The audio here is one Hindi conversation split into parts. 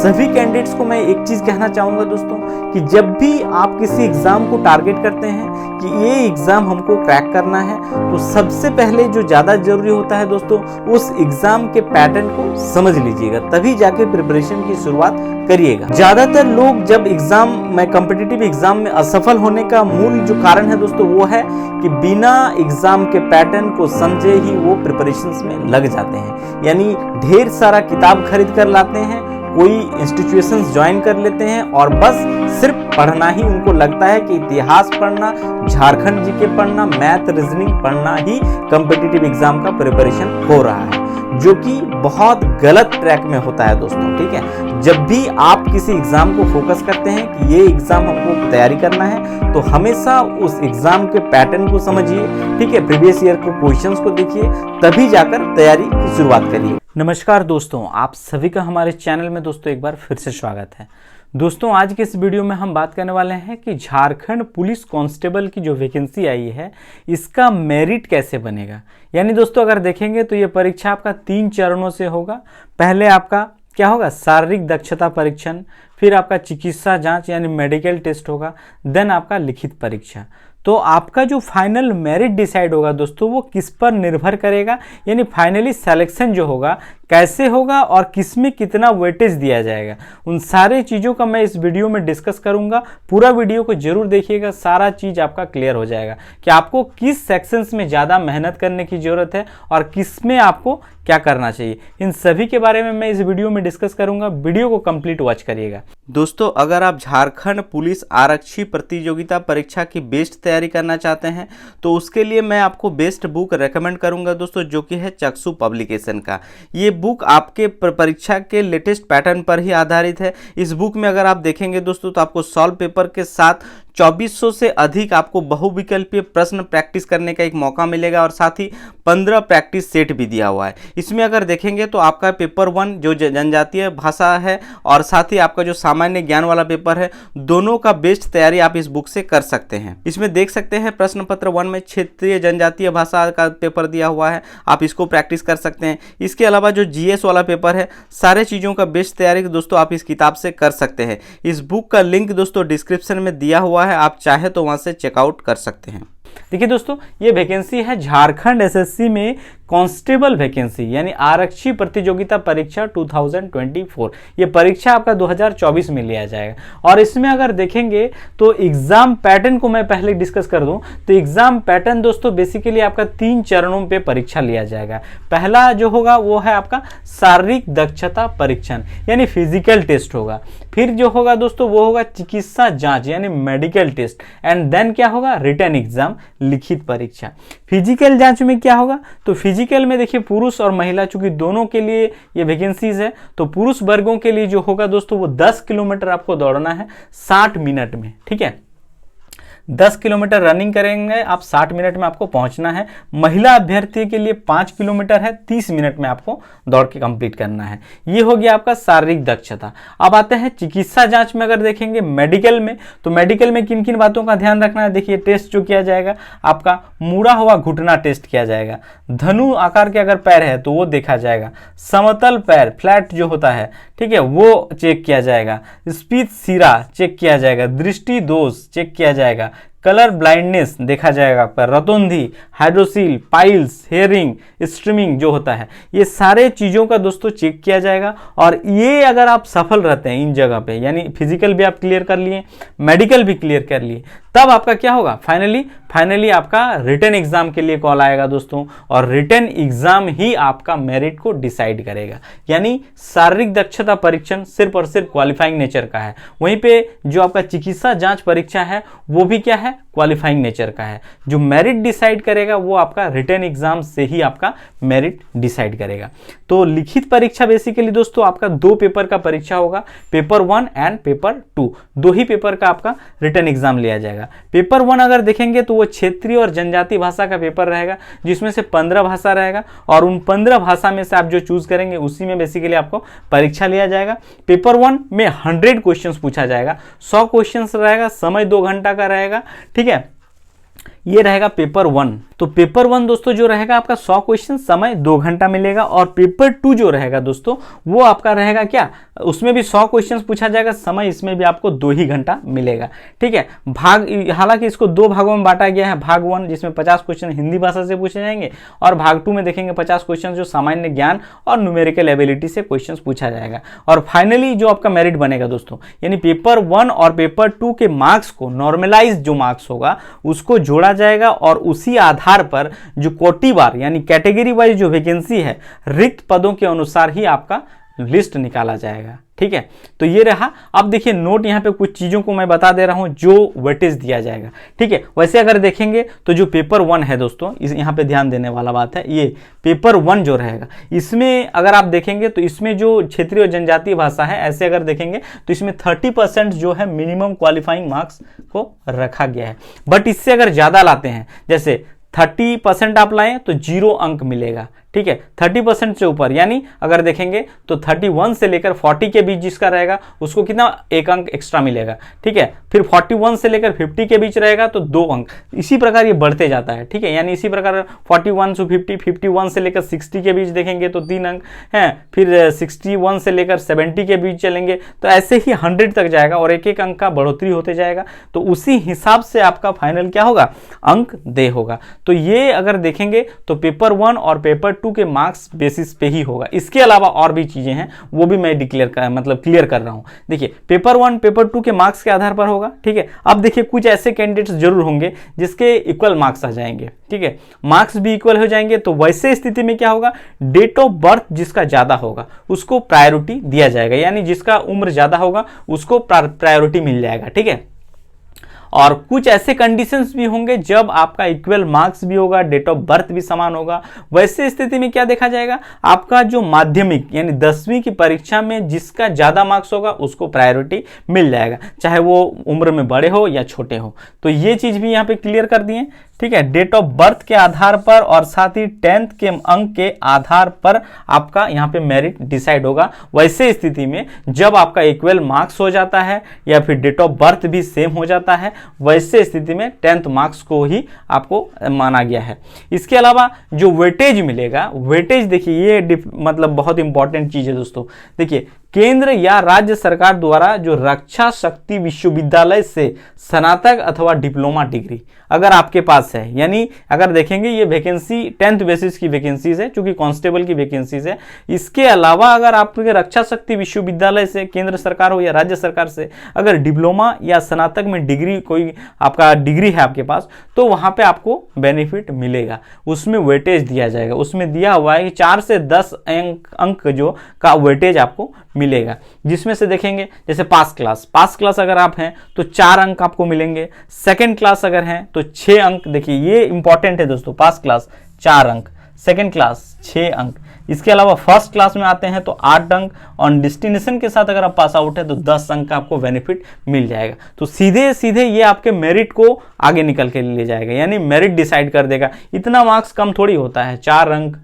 सभी कैंडिडेट्स को मैं एक चीज कहना चाहूंगा दोस्तों कि जब भी आप किसी एग्जाम को टारगेट करते हैं कि ये एग्जाम हमको क्रैक करना है, तो सबसे पहले जो ज़्यादा जरूरी होता है दोस्तों, उस एग्जाम के पैटर्न को समझ लीजिएगा, तभी जाके प्रिपरेशन की शुरुआत करिएगा। ज़्यादातर लोग जब एग्जाम में कॉम्पिटिटिव एग्जाम में असफल होने का मूल जो कारण है दोस्तों वो है कि बिना एग्जाम के पैटर्न को समझे ही वो प्रिपरेशंस में लग जाते हैं। यानी ढेर सारा किताब खरीद कर लाते हैं, कोई इंस्टीट्यूशंस ज्वाइन कर लेते हैं और बस सिर्फ पढ़ना ही उनको लगता है कि इतिहास पढ़ना, झारखंड जीके पढ़ना, मैथ रीजनिंग पढ़ना ही कॉम्पिटिटिव एग्जाम का प्रिपरेशन हो रहा है, जो कि बहुत गलत ट्रैक में होता है दोस्तों। ठीक है, जब भी आप किसी एग्जाम को फोकस करते हैं कि ये एग्जाम हमको तैयारी करना है, तो हमेशा उस एग्जाम के पैटर्न को समझिए। ठीक है, प्रीवियस ईयर को क्वेश्चंस को देखिए, तभी जाकर तैयारी की शुरुआत करिए। नमस्कार दोस्तों, आप सभी का हमारे चैनल में दोस्तों एक बार फिर से स्वागत है। दोस्तों आज के इस वीडियो में हम बात करने वाले हैं कि झारखंड पुलिस कांस्टेबल की जो वैकेंसी आई है, इसका मेरिट कैसे बनेगा। यानी दोस्तों अगर देखेंगे तो ये परीक्षा आपका 3 चरणों से होगा। पहले आपका क्या होगा, शारीरिक दक्षता परीक्षण, फिर आपका चिकित्सा जांच यानी मेडिकल टेस्ट होगा, देन आपका लिखित परीक्षा। तो आपका जो फाइनल मेरिट डिसाइड होगा दोस्तों वो किस पर निर्भर करेगा, यानी फाइनली सिलेक्शन जो होगा कैसे होगा और किस में कितना वेटेज दिया जाएगा, उन सारे चीज़ों का मैं इस वीडियो में डिस्कस करूंगा। पूरा वीडियो को जरूर देखिएगा, सारा चीज़ आपका क्लियर हो जाएगा कि आपको किस सेक्शंस में ज़्यादा मेहनत करने की ज़रूरत है और किस में आपको क्या करना चाहिए। इन सभी के बारे में मैं इस वीडियो में डिस्कस करूंगा, वीडियो को कंप्लीट वॉच करिएगा। दोस्तों अगर आप झारखंड पुलिस आरक्षी प्रतियोगिता परीक्षा की बेस्ट तैयारी करना चाहते हैं तो उसके लिए मैं आपको बेस्ट बुक रेकमेंड करूंगा दोस्तों, जो कि है चक्षु पब्लिकेशन का। ये बुक आपके परीक्षा के लेटेस्ट पैटर्न पर ही आधारित है। इस बुक में अगर आप देखेंगे दोस्तों तो आपको सॉल्व पेपर के साथ 2400 से अधिक आपको बहुविकल्पीय प्रश्न प्रैक्टिस करने का एक मौका मिलेगा और साथ ही 15 प्रैक्टिस सेट भी दिया हुआ है। इसमें अगर देखेंगे तो आपका पेपर 1 जो जनजातीय भाषा है और साथ ही आपका जो सामान्य ज्ञान वाला पेपर है, दोनों का बेस्ट तैयारी आप इस बुक से कर सकते हैं। इसमें देख सकते हैं प्रश्न पत्र 1 में क्षेत्रीय जनजातीय भाषा का पेपर दिया हुआ है, आप इसको प्रैक्टिस कर सकते हैं। इसके अलावा जो जीएस वाला पेपर है, सारे चीज़ों का बेस्ट तैयारी दोस्तों आप इस किताब से कर सकते हैं। इस बुक का लिंक दोस्तों डिस्क्रिप्शन में दिया हुआ है, आप चाहे तो वहां से चेकआउट कर सकते हैं। देखिए दोस्तों ये वैकेंसी है झारखंड एसएससी में कांस्टेबल वैकेंसी यानी आरक्षी प्रतियोगिता परीक्षा 2024। ये परीक्षा आपका 2024 में लिया जाएगा। और इसमें अगर देखेंगे तो एग्जाम पैटर्न को मैं पहले डिस्कस कर दूं तो एग्जाम पैटर्न दोस्तों बेसिकली आपका 3 चरणों पे परीक्षा लिया जाएगा। पहला जो होगा वो है आपका शारीरिक दक्षता परीक्षण यानी फिजिकल टेस्ट होगा। फिर जो होगा दोस्तों वो होगा चिकित्सा जांच यानी मेडिकल टेस्ट, एंड देन क्या होगा, रिटन एग्जाम लिखित परीक्षा। फिजिकल जांच में क्या होगा, तो फिजिकल में देखिए पुरुष और महिला चूंकि दोनों के लिए ये वैकेंसीज है, तो पुरुष वर्गों के लिए जो होगा दोस्तों वो 10 किलोमीटर आपको दौड़ना है 60 मिनट में। ठीक है, 10 किलोमीटर रनिंग करेंगे आप, 60 मिनट में आपको पहुंचना है। महिला अभ्यर्थी के लिए 5 किलोमीटर है, 30 मिनट में आपको दौड़ के कंप्लीट करना है। ये हो गया आपका शारीरिक दक्षता। अब आते हैं चिकित्सा जांच में। अगर देखेंगे मेडिकल में, तो मेडिकल में किन किन बातों का ध्यान रखना है। देखिए टेस्ट जो किया जाएगा आपका मुड़ा हुआ घुटना टेस्ट किया जाएगा, धनु आकार के अगर पैर है तो वो देखा जाएगा, समतल पैर फ्लैट जो होता है ठीक है वो चेक किया जाएगा, स्पीच सिरा चेक किया जाएगा, दृष्टि दोष चेक किया जाएगा, कलर ब्लाइंडनेस देखा जाएगा, पर रतौंधी, हाइड्रोसिल, पाइल्स, हेयरिंग, स्ट्रीमिंग जो होता है, ये सारे चीज़ों का दोस्तों चेक किया जाएगा। और ये अगर आप सफल रहते हैं इन जगह पे, यानी फिजिकल भी आप क्लियर कर लिए, मेडिकल भी क्लियर कर लिए, तब आपका क्या होगा, फाइनली आपका रिटन एग्जाम के लिए कॉल आएगा दोस्तों। और रिटन एग्जाम ही आपका मेरिट को डिसाइड करेगा। यानी शारीरिक दक्षता परीक्षण सिर्फ और सिर्फ क्वालिफाइंग नेचर का है, वहीं पे जो आपका चिकित्सा जांच परीक्षा है वो भी क्या है, क्वालिफाइंग नेचर का है। जो मेरिट डिसाइड करेगा वो आपका रिटन एग्जाम से ही आपका मेरिट डिसाइड करेगा। तो लिखित परीक्षा बेसिकली दोस्तों आपका 2 पेपर का परीक्षा होगा, paper 1 and paper 2, 2 he paper का आपका रिटन एग्जाम लिया जाएगा। पेपर 1 अगर देखेंगे तो वो क्षेत्रीय और जनजातीय भाषा का पेपर रहेगा, जिसमें से 15 भाषा रहेगा और उन 15 भाषा में से आप जो चूज करेंगे उसी में बेसिकली आपको परीक्षा लिया जाएगा। पेपर 1 में 100 क्वेश्चंस पूछा जाएगा, 100 क्वेश्चंस रहेगा, समय 2 घंटा का रहेगा। ठीक है, ये रहेगा पेपर 1। तो पेपर 1 दोस्तों जो रहेगा आपका 100 क्वेश्चन, समय 2 घंटा मिलेगा। और पेपर 2 जो रहेगा दोस्तों वो आपका रहेगा क्या, उसमें भी 100 क्वेश्चन पूछा जाएगा, समय इसमें भी आपको 2 ही घंटा मिलेगा। ठीक है, भाग हालांकि इसको 2 भागों में बांटा गया है। भाग 1 जिसमें 50 क्वेश्चन हिंदी भाषा से पूछे जाएंगे, और भाग 2 में देखेंगे 50 क्वेश्चन जो सामान्य ज्ञान और न्यूमेरिकल एबिलिटी से क्वेश्चन पूछा जाएगा। और फाइनली जो आपका मेरिट बनेगा दोस्तों, यानी पेपर 1 और पेपर 2 के मार्क्स को नॉर्मलाइज जो मार्क्स होगा उसको जोड़ा जाएगा, और उसी आधार पर जो कोटिवार यानी कैटेगरी वाइज जो वैकेंसी है रिक्त पदों के अनुसार ही आपका लिस्ट निकाला जाएगा। ठीक है, तो ये रहा। अब देखिए नोट यहाँ पे कुछ चीजों को मैं बता दे रहा हूं जो वेटेज दिया जाएगा। ठीक है, वैसे अगर देखेंगे तो जो पेपर 1 है दोस्तों, इस यहाँ पे ध्यान देने वाला बात है, ये पेपर 1 जो रहेगा इसमें अगर आप देखेंगे तो इसमें जो क्षेत्रीय और जनजातीय भाषा है, ऐसे अगर देखेंगे तो इसमें 30% जो है मिनिमम क्वालिफाइंग मार्क्स को रखा गया है। बट इससे अगर ज्यादा लाते हैं, जैसे 30% आप लाएं तो 0 अंक मिलेगा। ठीक है, 30% से ऊपर यानी अगर देखेंगे तो 31 से लेकर 40 के बीच जिसका रहेगा उसको कितना 1 अंक एक्स्ट्रा मिलेगा। ठीक है, फिर 41 से लेकर 50 के बीच रहेगा तो 2 अंक, इसी प्रकार ये बढ़ते जाता है। ठीक है, यानी इसी प्रकार 41 से 50, 51 से लेकर 60 के बीच देखेंगे तो 3 अंक हैं, फिर 61 से लेकर 70 के बीच चलेंगे तो ऐसे ही 100 तक जाएगा और 1-1 अंक का बढ़ोतरी होते जाएगा। तो उसी हिसाब से आपका फाइनल क्या होगा, अंक दे होगा। तो ये अगर देखेंगे तो पेपर 1 और पेपर 2 के मार्क्स बेसिस पे ही होगा। इसके अलावा और भी चीजें हैं वो भी मैं क्लियर कर रहा हूं। देखिए पेपर 1 पेपर 2 के मार्क्स के आधार पर होगा। ठीक है, अब देखिए कुछ ऐसे कैंडिडेट्स जरूर होंगे जिसके इक्वल मार्क्स आ जाएंगे। ठीक है, मार्क्स भी इक्वल हो जाएंगे, तो वैसे स्थिति में क्या होगा, डेट ऑफ बर्थ जिसका ज्यादा होगा उसको प्रायोरिटी दिया जाएगा, यानी जिसका उम्र ज्यादा होगा उसको प्रायोरिटी मिल जाएगा। ठीक है, और कुछ ऐसे कंडीशंस भी होंगे जब आपका इक्वल मार्क्स भी होगा, डेट ऑफ बर्थ भी समान होगा। वैसे स्थिति में क्या देखा जाएगा, आपका जो माध्यमिक यानी 10वीं की परीक्षा में जिसका ज्यादा मार्क्स होगा उसको प्रायोरिटी मिल जाएगा, चाहे वो उम्र में बड़े हो या छोटे हो। तो ये चीज भी यहाँ पे क्लियर कर दिए। ठीक है, डेट ऑफ बर्थ के आधार पर और साथ ही 10th के अंक के आधार पर आपका यहाँ पे मेरिट डिसाइड होगा। वैसे स्थिति में जब आपका इक्वल मार्क्स हो जाता है या फिर डेट ऑफ बर्थ भी सेम हो जाता है, वैसे स्थिति में 10th मार्क्स को ही आपको माना गया है। इसके अलावा जो वेटेज मिलेगा, वेटेज देखिए ये मतलब बहुत इंपॉर्टेंट चीज है दोस्तों। देखिए केंद्र या राज्य सरकार द्वारा जो रक्षा शक्ति विश्वविद्यालय से स्नातक अथवा डिप्लोमा डिग्री अगर आपके पास है, यानी अगर देखेंगे ये वैकेंसी 10th बेसिस की वैकेंसीज है, चूंकि कांस्टेबल की वैकेंसीज है। इसके अलावा अगर आपके रक्षा शक्ति विश्वविद्यालय से, केंद्र सरकार हो या राज्य सरकार से, अगर डिप्लोमा या स्नातक में डिग्री कोई आपका डिग्री है आपके पास, तो वहां पे आपको बेनिफिट मिलेगा, उसमें वेटेज दिया जाएगा। उसमें दिया हुआ है कि 4 से 10 अंक जो का वेटेज आपको मिलेगा, जिसमें से देखेंगे जैसे पास क्लास अगर आप हैं तो 4 अंक आपको मिलेंगे। सेकंड क्लास अगर हैं तो 6 अंक। देखिए ये इंपॉर्टेंट है दोस्तों, पास क्लास 4 अंक, सेकंड क्लास 6 अंक। इसके अलावा फर्स्ट क्लास में आते हैं तो 8 अंक, और डिस्टिनेशन के साथ अगर आप पास आउट है तो 10 अंक का आपको बेनिफिट मिल जाएगा। तो सीधे सीधे ये आपके मेरिट को आगे निकल के ले जाएगा, यानी मेरिट डिसाइड कर देगा। इतना मार्क्स कम थोड़ी होता है, 4 अंक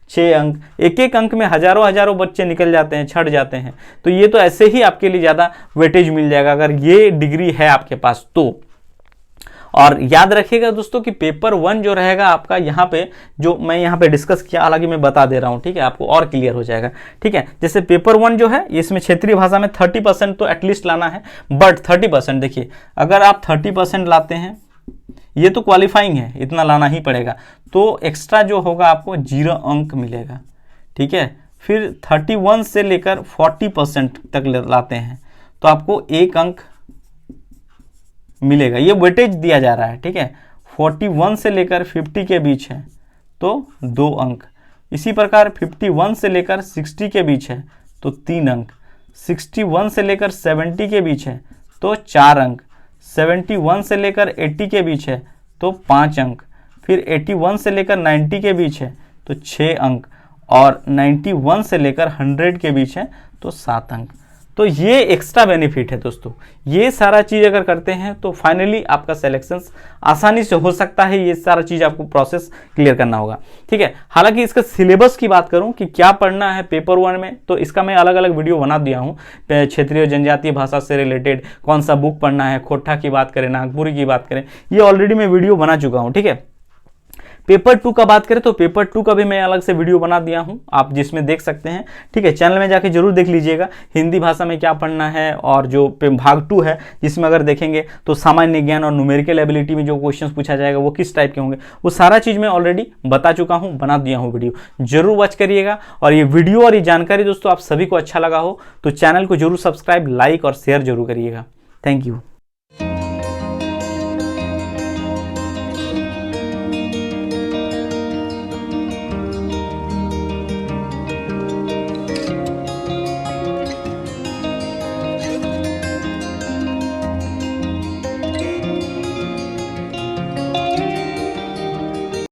6 अंक, 1-1 अंक में हजारों बच्चे निकल जाते हैं, छट जाते हैं। तो ये तो ऐसे ही आपके लिए ज्यादा वेटेज मिल जाएगा अगर ये डिग्री है आपके पास तो। और याद रखिएगा दोस्तों कि पेपर 1 जो रहेगा आपका, यहाँ पे जो मैं यहाँ पे डिस्कस किया, हालांकि मैं बता दे रहा हूँ, ठीक है, आपको और क्लियर हो जाएगा। ठीक है, जैसे पेपर 1 जो है इसमें क्षेत्रीय भाषा में 30% तो एटलीस्ट लाना है, बट 30% देखिए अगर आप 30% लाते हैं, ये तो क्वालिफाइंग है, इतना लाना ही पड़ेगा, तो एक्स्ट्रा जो होगा आपको 0 अंक मिलेगा। ठीक है, फिर 31 से लेकर 40% तक लाते हैं तो आपको 1 अंक मिलेगा, ये वेटेज दिया जा रहा है। ठीक है, 41 से लेकर 50 के बीच है तो 2 अंक। इसी प्रकार 51 से लेकर 60 के बीच है तो 3 अंक। 61 से लेकर 70 के बीच है तो 4 अंक। 71 से लेकर 80 के बीच है तो 5 अंक। फिर 81 से लेकर 90 के बीच है तो 6 अंक, और 91 से लेकर 100 के बीच है तो 7 अंक। तो ये एक्स्ट्रा बेनिफिट है दोस्तों। ये सारा चीज अगर करते हैं तो फाइनली आपका सिलेक्शन आसानी से हो सकता है। ये सारा चीज आपको प्रोसेस क्लियर करना होगा। ठीक है, हालांकि इसका सिलेबस की बात करूं कि क्या पढ़ना है पेपर 1 में, तो इसका मैं अलग अलग वीडियो बना दिया हूं। क्षेत्रीय जनजातीय भाषा से रिलेटेड कौन सा बुक पढ़ना है, खोट्ठा की बात करें, नागपुरी की बात करें, ये ऑलरेडी मैं वीडियो बना चुका हूं। ठीक है, पेपर 2 का बात करें तो पेपर 2 का भी मैं अलग से वीडियो बना दिया हूं, आप जिसमें देख सकते हैं। ठीक है, चैनल में जाके जरूर देख लीजिएगा। हिंदी भाषा में क्या पढ़ना है, और जो भाग 2 है जिसमें अगर देखेंगे तो सामान्य ज्ञान और न्यूमेरिकल एबिलिटी में जो क्वेश्चन पूछा जाएगा वो किस टाइप के होंगे, वो सारा चीज मैं ऑलरेडी बता चुका हूं, बना दिया हूं वीडियो, जरूर वॉच करिएगा। और ये वीडियो और ये जानकारी दोस्तों आप सभी को अच्छा लगा हो तो चैनल को जरूर सब्सक्राइब, लाइक और शेयर जरूर करिएगा। Thank you.